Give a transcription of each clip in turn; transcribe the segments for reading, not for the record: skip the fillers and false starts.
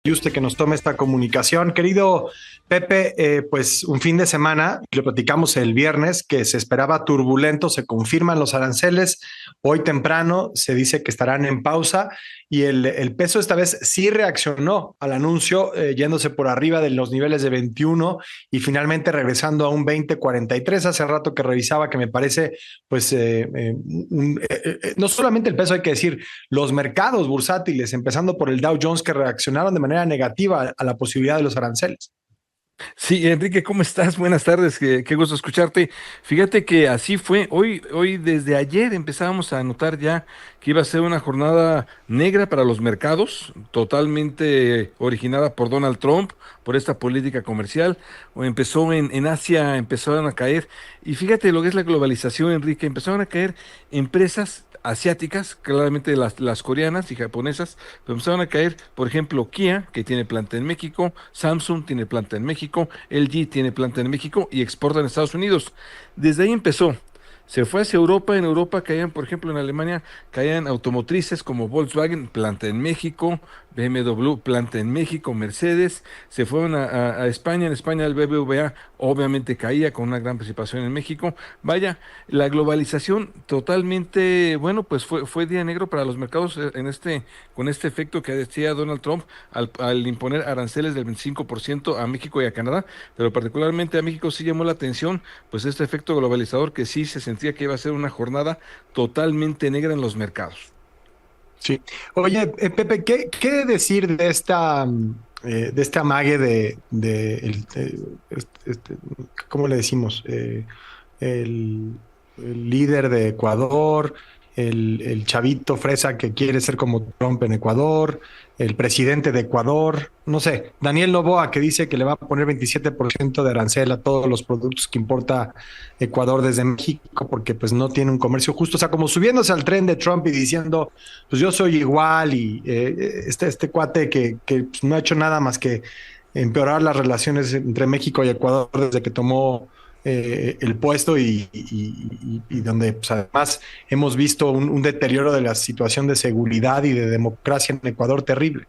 Yuste que nos tome esta comunicación. Querido Pepe, pues un fin de semana, lo platicamos el viernes, que se esperaba turbulento, se confirman los aranceles, hoy temprano se dice que estarán en pausa y el peso esta vez sí reaccionó al anuncio, yéndose por arriba de los niveles de 21 y finalmente regresando a un 20.43. Hace rato que revisaba que me parece, pues, no solamente el peso, hay que decir, los mercados bursátiles, empezando por el Dow Jones, que reaccionaron de manera negativa a la posibilidad de los aranceles. Sí, Enrique, ¿cómo estás? Buenas tardes, qué gusto escucharte. Fíjate que así fue. Hoy desde ayer empezábamos a notar ya que iba a ser una jornada negra para los mercados, totalmente originada por Donald Trump, por esta política comercial. O empezó en Asia, empezaron a caer. Y fíjate lo que es la globalización, Enrique, empezaron a caer empresas asiáticas, claramente las coreanas y japonesas, pero empezaron a caer, por ejemplo, Kia, que tiene planta en México, Samsung tiene planta en México, LG tiene planta en México y exporta en Estados Unidos. Desde ahí empezó. Se fue hacia Europa, en Europa caían, por ejemplo, en Alemania, caían automotrices como Volkswagen, planta en México, BMW, planta en México, Mercedes, se fueron a España, en España el BBVA obviamente caía con una gran participación en México. Vaya, la globalización totalmente, bueno, pues fue día negro para los mercados con este efecto que decía Donald Trump al imponer aranceles del 25% a México y a Canadá, pero particularmente a México sí llamó la atención, pues este efecto globalizador que sí se sentía que iba a ser una jornada totalmente negra en los mercados. Sí. Oye, Pepe, ¿qué decir de de este amague ¿cómo le decimos? El, el líder de Ecuador, el chavito fresa que quiere ser como Trump en Ecuador, el presidente de Ecuador, no sé, Daniel Noboa, que dice que le va a poner 27% de arancel a todos los productos que importa Ecuador desde México, porque pues no tiene un comercio justo, o sea, como subiéndose al tren de Trump y diciendo, pues yo soy igual, y este cuate que pues, no ha hecho nada más que empeorar las relaciones entre México y Ecuador desde que tomó el puesto, y donde pues, además hemos visto un deterioro de la situación de seguridad y de democracia en Ecuador terrible.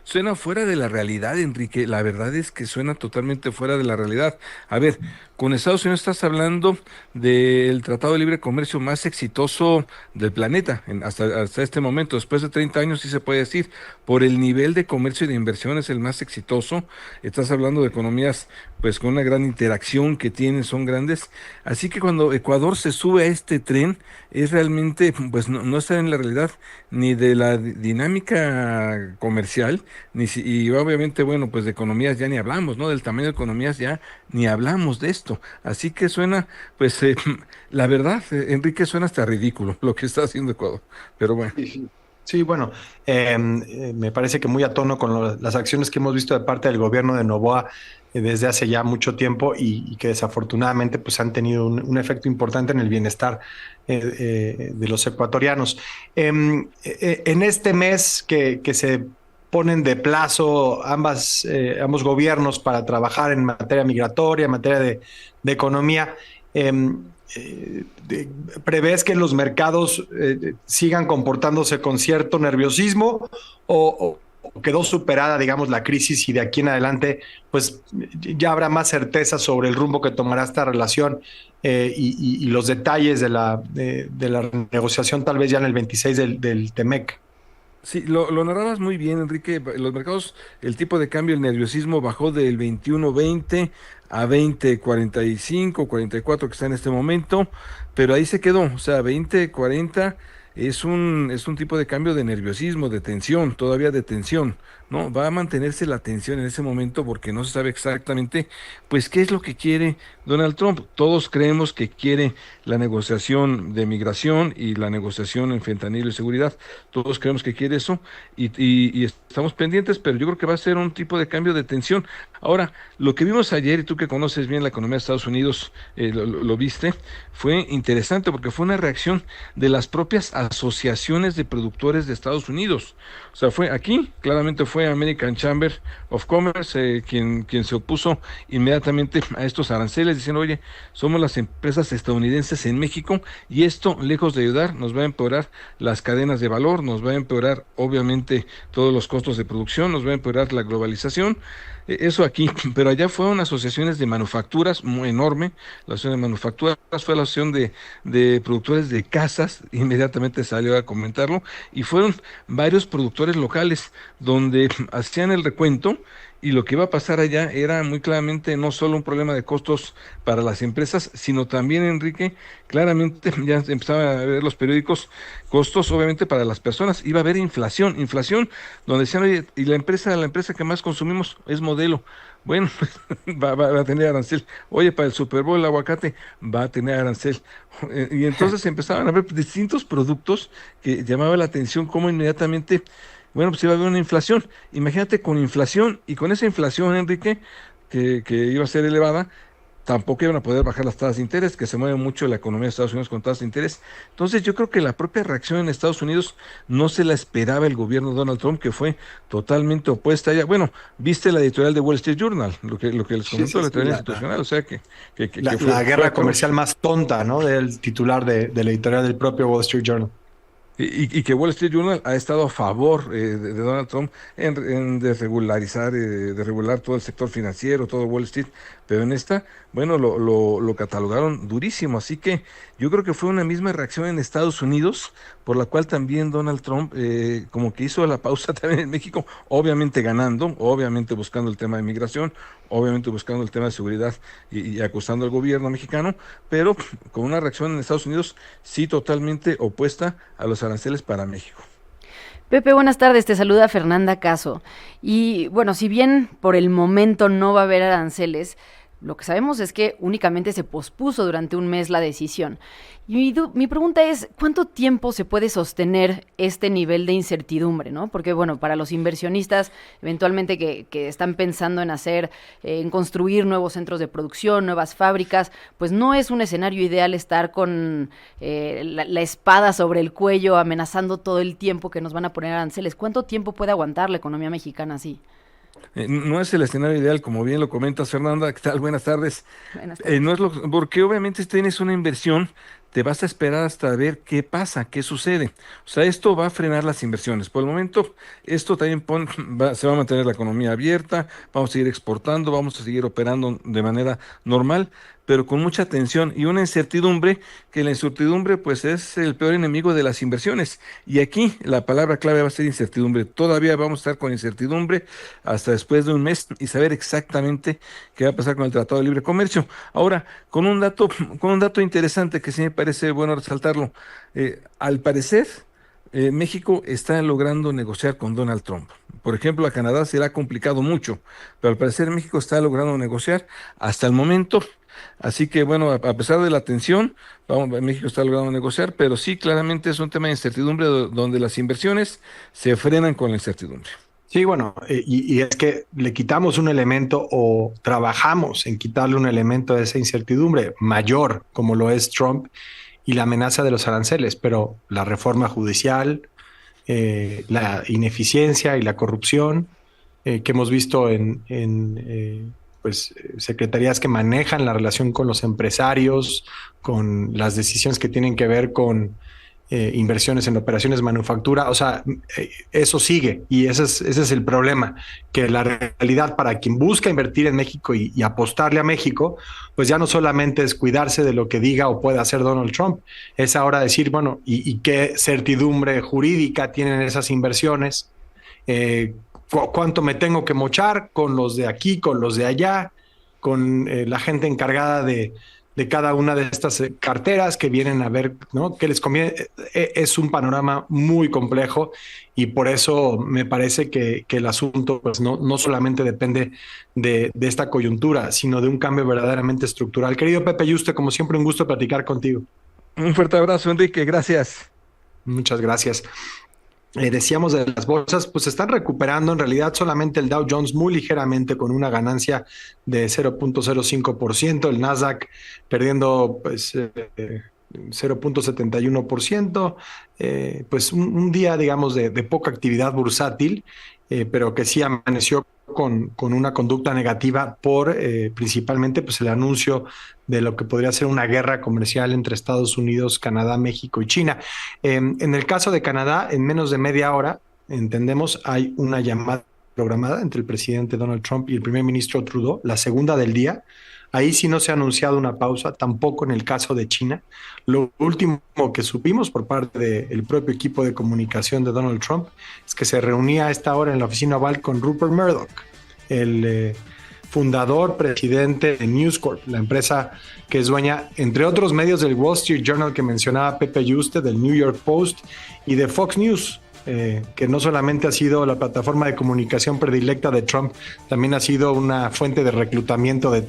Suena fuera de la realidad, Enrique. La verdad es que suena totalmente fuera de la realidad. A ver, con Estados Unidos estás hablando del Tratado de Libre Comercio más exitoso del planeta hasta este momento. Después de 30 años, sí se puede decir, por el nivel de comercio y de inversión es el más exitoso. Estás hablando de economías, pues, con una gran interacción que tienen, son grandes. Así que cuando Ecuador se sube a este tren, es realmente, pues, no está en la realidad ni de la dinámica comercial y obviamente, bueno, pues de economías ya ni hablamos, ¿no? Del tamaño de economías ya ni hablamos de esto. Así que suena, pues, la verdad, Enrique, suena hasta ridículo lo que está haciendo Ecuador. Pero bueno. Sí, sí. Sí, bueno, me parece que muy a tono con las acciones que hemos visto de parte del gobierno de Noboa desde hace ya mucho tiempo, y que desafortunadamente pues han tenido un efecto importante en el bienestar de los ecuatorianos. En este mes que se ponen de plazo ambos gobiernos para trabajar en materia migratoria, en materia de economía, de, ¿prevés que los mercados sigan comportándose con cierto nerviosismo, o quedó superada, digamos, la crisis, y de aquí en adelante, pues ya habrá más certeza sobre el rumbo que tomará esta relación, y los detalles de la negociación, tal vez ya en el 26 del TEMEC? Sí, lo narrabas muy bien, Enrique. Los mercados, el tipo de cambio, el nerviosismo bajó del 21.20 a 20.45, 44 que está en este momento, pero ahí se quedó. O sea, 20.40 es un tipo de cambio de nerviosismo, de tensión, todavía de tensión, ¿no? Va a mantenerse la tensión en ese momento porque no se sabe exactamente, pues, qué es lo que quiere Donald Trump. Todos creemos que quiere la negociación de migración y la negociación en fentanilo y seguridad. Todos creemos que quiere eso y estamos pendientes, pero yo creo que va a ser un tipo de cambio de tensión. Ahora, lo que vimos ayer, y tú que conoces bien la economía de Estados Unidos, lo viste, fue interesante porque fue una reacción de las propias asociaciones de productores de Estados Unidos. O sea, fue aquí, claramente fue American Chamber of Commerce quien se opuso inmediatamente a estos aranceles, diciendo, oye, somos las empresas estadounidenses en México y esto, lejos de ayudar, nos va a empeorar las cadenas de valor, nos va a empeorar, obviamente, todos los costos de producción, nos va a empeorar la globalización. Eso aquí, pero allá fueron asociaciones de manufacturas muy enorme, la asociación de manufacturas fue la asociación de productores de casas, inmediatamente salió a comentarlo, y fueron varios productores locales donde hacían el recuento y lo que iba a pasar allá era muy claramente no solo un problema de costos para las empresas, sino también, Enrique, claramente ya empezaban a ver los periódicos, costos obviamente para las personas, iba a haber inflación, inflación donde decían, oye, y la empresa que más consumimos es Modelo. Bueno, va a tener arancel. Oye, para el Super Bowl el aguacate va a tener arancel. Y entonces empezaban a ver distintos productos que llamaban la atención como inmediatamente, bueno, pues iba a haber una inflación. Imagínate con inflación y con esa inflación, Enrique, que iba a ser elevada, tampoco iban a poder bajar las tasas de interés, que se mueve mucho la economía de Estados Unidos con tasas de interés. Entonces yo creo que la propia reacción en Estados Unidos no se la esperaba el gobierno de Donald Trump, que fue totalmente opuesta a ella. Bueno, viste la editorial de Wall Street Journal, lo que les Sí, comentó sí, la sí, editorial institucional, o sea que la fue guerra a cabo. comercial más tonta, ¿no? Del titular de la editorial del propio Wall Street Journal. Y que Wall Street Journal ha estado a favor de Donald Trump en desregularizar, de regular todo el sector financiero, todo Wall Street, pero en esta, bueno, lo catalogaron durísimo, así que yo creo que fue una misma reacción en Estados Unidos, por la cual también Donald Trump como que hizo la pausa también en México, obviamente ganando, obviamente buscando el tema de migración, obviamente buscando el tema de seguridad y acusando al gobierno mexicano, pero con una reacción en Estados Unidos sí totalmente opuesta a los aranceles para México. Pepe, buenas tardes, te saluda Fernanda Caso. Y bueno, si bien por el momento no va a haber aranceles, lo que sabemos es que únicamente se pospuso durante un mes la decisión. Y mi pregunta es, ¿cuánto tiempo se puede sostener este nivel de incertidumbre, ¿no? Porque, bueno, para los inversionistas, eventualmente que están pensando en hacer, en construir nuevos centros de producción, nuevas fábricas, pues no es un escenario ideal estar con la espada sobre el cuello amenazando todo el tiempo que nos van a poner aranceles. ¿Cuánto tiempo puede aguantar la economía mexicana así? No es el escenario ideal, como bien lo comentas, Fernanda. ¿Qué tal? Buenas tardes. Buenas tardes. No es porque obviamente si tienes una inversión, te vas a esperar hasta ver qué pasa, qué sucede. O sea, esto va a frenar las inversiones. Por el momento, esto también se va a mantener la economía abierta, vamos a seguir exportando, vamos a seguir operando de manera normal, pero con mucha tensión y una incertidumbre, que la incertidumbre pues es el peor enemigo de las inversiones. Y aquí la palabra clave va a ser incertidumbre. Todavía vamos a estar con incertidumbre hasta después de un mes y saber exactamente qué va a pasar con el Tratado de Libre Comercio. Ahora, con un dato interesante que sí me parece bueno resaltarlo. Al parecer, México está logrando negociar con Donald Trump. Por ejemplo, a Canadá se le ha complicado mucho, pero al parecer México está logrando negociar hasta el momento. Así que bueno, a pesar de la tensión, México está logrando negociar, pero sí, claramente es un tema de incertidumbre donde las inversiones se frenan con la incertidumbre. Sí, bueno, y es que le quitamos un elemento o trabajamos en quitarle un elemento de esa incertidumbre mayor, como lo es Trump y la amenaza de los aranceles, pero la reforma judicial, la ineficiencia y la corrupción que hemos visto en secretarías que manejan la relación con los empresarios, con las decisiones que tienen que ver con inversiones en operaciones de manufactura, o sea, eso sigue y ese es el problema, que la realidad para quien busca invertir en México y apostarle a México, pues ya no solamente es cuidarse de lo que diga o pueda hacer Donald Trump, es ahora decir, bueno, ¿y qué certidumbre jurídica tienen esas inversiones? ¿Cuánto me tengo que mochar con los de aquí, con los de allá, con la gente encargada de cada una de estas carteras que vienen a ver, ¿no? ¿Qué les conviene? Es un panorama muy complejo y por eso me parece que el asunto pues, no solamente depende de esta coyuntura, sino de un cambio verdaderamente estructural. Querido Pepe Yuste, como siempre, un gusto platicar contigo. Un fuerte abrazo, Enrique, gracias. Muchas gracias. Decíamos de las bolsas, pues se están recuperando. En realidad, solamente el Dow Jones muy ligeramente con una ganancia de 0.05%, el Nasdaq perdiendo pues 0.71%, pues un día, digamos, de poca actividad bursátil, pero que sí amaneció con una conducta negativa por principalmente pues el anuncio de lo que podría ser una guerra comercial entre Estados Unidos, Canadá, México y China. En el caso de Canadá, en menos de media hora, entendemos, hay una llamada programada entre el presidente Donald Trump y el primer ministro Trudeau, la segunda del día. Ahí sí no se ha anunciado una pausa, tampoco en el caso de China. Lo último que supimos por parte del propio equipo de comunicación de Donald Trump es que se reunía a esta hora en la oficina Oval con Rupert Murdoch, el fundador, presidente de News Corp, la empresa que es dueña, entre otros medios, del Wall Street Journal que mencionaba Pepe Yuste, del New York Post y de Fox News. Que no solamente ha sido la plataforma de comunicación predilecta de Trump, también ha sido una fuente de reclutamiento de